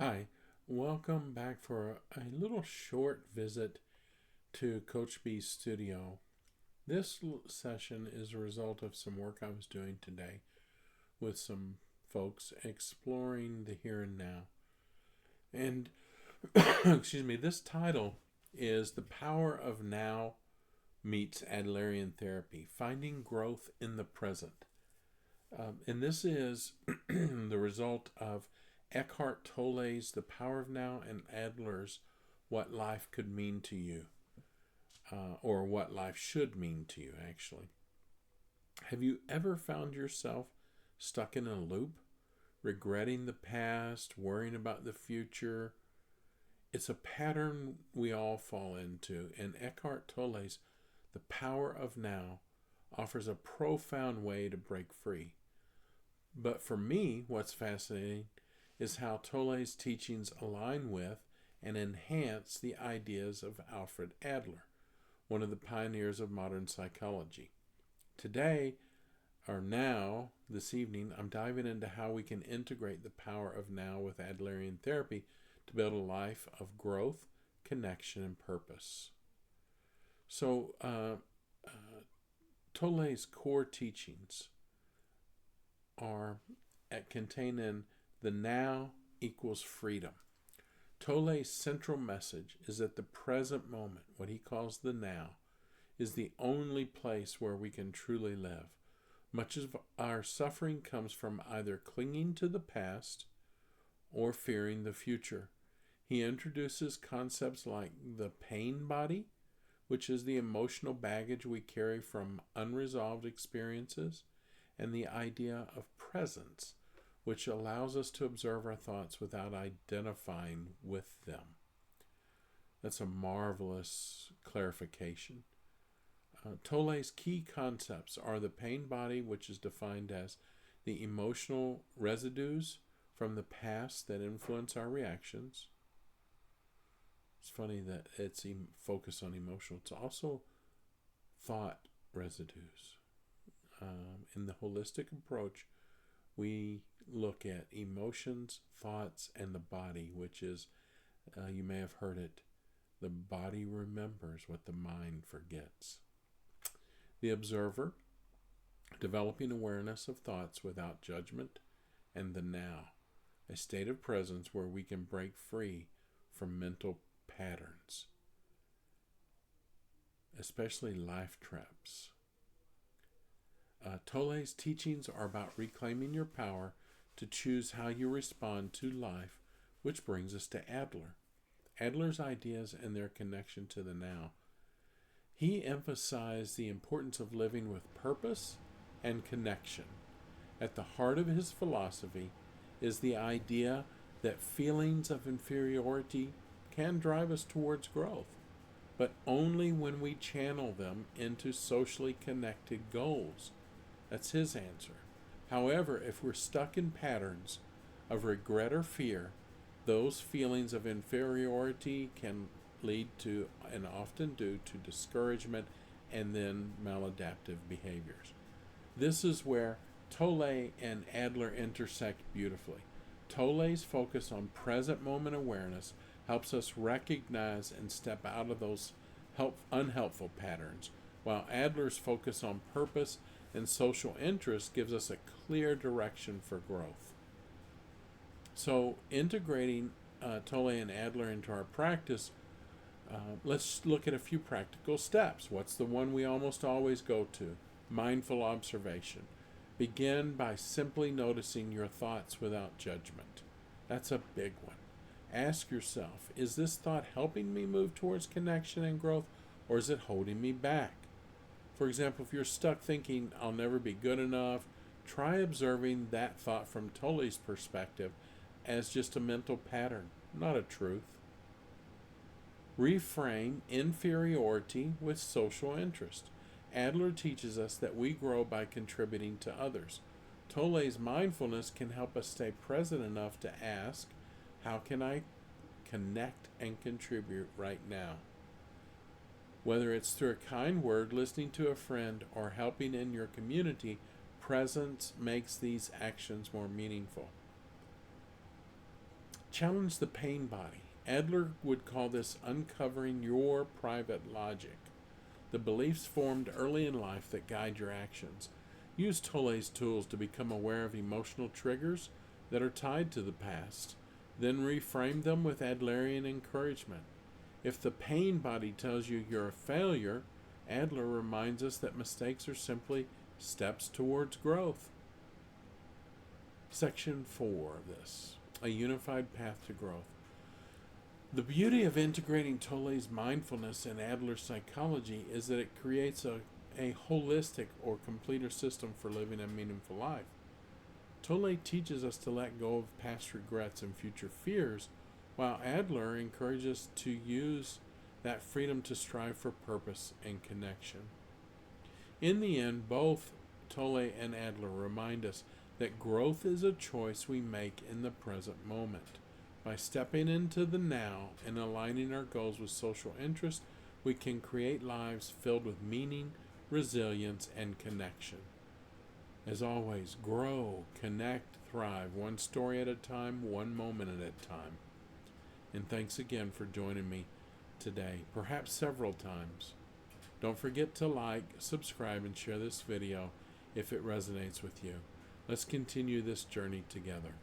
Hi, welcome back for a little short visit to Coach B's studio. This session is a result of some work I was doing today with some folks exploring the here and now. And, excuse me, this title is The Power of Now Meets Adlerian Therapy, Finding Growth in the Present. And this is the result of Eckhart Tolle's The Power of Now and Adler's What Life Could Mean to You, or What Life Should Mean to You, actually. Have you ever found yourself stuck in a loop, regretting the past, worrying about the future? It's a pattern we all fall into, and Eckhart Tolle's The Power of Now offers a profound way to break free. But for me, what's fascinating is how Tolle's teachings align with and enhance the ideas of Alfred Adler, one of the pioneers of modern psychology. Today, this evening, I'm diving into how we can integrate the power of now with Adlerian therapy to build a life of growth, connection, and purpose. So, Tolle's core teachings are contained in the now equals freedom. Tolle's central message is that the present moment, what he calls the now, is the only place where we can truly live. Much of our suffering comes from either clinging to the past or fearing the future. He introduces concepts like the pain body, which is the emotional baggage we carry from unresolved experiences, and the idea of presence, which allows us to observe our thoughts without identifying with them. That's a marvelous clarification. Tolle's key concepts are the pain body, which is defined as the emotional residues from the past that influence our reactions. It's funny that it's focused on emotional. It's also thought residues. In the holistic approach, we look at emotions, thoughts, and the body, which is, you may have heard it, the body remembers what the mind forgets. The observer, developing awareness of thoughts without judgment, and the now, a state of presence where we can break free from mental patterns, especially life traps. Tolle's teachings are about reclaiming your power to choose how you respond to life, which brings us to Adler. Adler's ideas and their connection to the now. He emphasized the importance of living with purpose and connection. At the heart of his philosophy is the idea that feelings of inferiority can drive us towards growth, but only when we channel them into socially connected goals. That's his answer. However, if we're stuck in patterns of regret or fear, those feelings of inferiority can lead to, and often do, to discouragement and then maladaptive behaviors. This is where Tolle and Adler intersect beautifully. Tolle's focus on present moment awareness helps us recognize and step out of those unhelpful patterns, while Adler's focus on purpose and social interest gives us a clear direction for growth. So, integrating Tolle and Adler into our practice, let's look at a few practical steps. What's the one we almost always go to? Mindful observation. Begin by simply noticing your thoughts without judgment. That's a big one. Ask yourself, is this thought helping me move towards connection and growth, or is it holding me back? For example, if you're stuck thinking, I'll never be good enough, try observing that thought from Tolle's perspective as just a mental pattern, not a truth. Reframe inferiority with social interest. Adler teaches us that we grow by contributing to others. Tolle's mindfulness can help us stay present enough to ask, how can I connect and contribute right now? Whether it's through a kind word, listening to a friend, or helping in your community, presence makes these actions more meaningful. Challenge the pain body. Adler would call this uncovering your private logic, the beliefs formed early in life that guide your actions. Use Tolle's tools to become aware of emotional triggers that are tied to the past. Then reframe them with Adlerian encouragement. If the pain body tells you you're a failure, Adler reminds us that mistakes are simply steps towards growth. Section 4 of this, a unified path to growth. The beauty of integrating Tolle's mindfulness and Adler's psychology is that it creates a holistic or completer system for living a meaningful life. Tolle teaches us to let go of past regrets and future fears, while Adler encourages us to use that freedom to strive for purpose and connection. In the end, both Tolle and Adler remind us that growth is a choice we make in the present moment. By stepping into the now and aligning our goals with social interest, we can create lives filled with meaning, resilience, and connection. As always, grow, connect, thrive, one story at a time, one moment at a time. And thanks again for joining me today, perhaps several times. Don't forget to like, subscribe, and share this video if it resonates with you. Let's continue this journey together.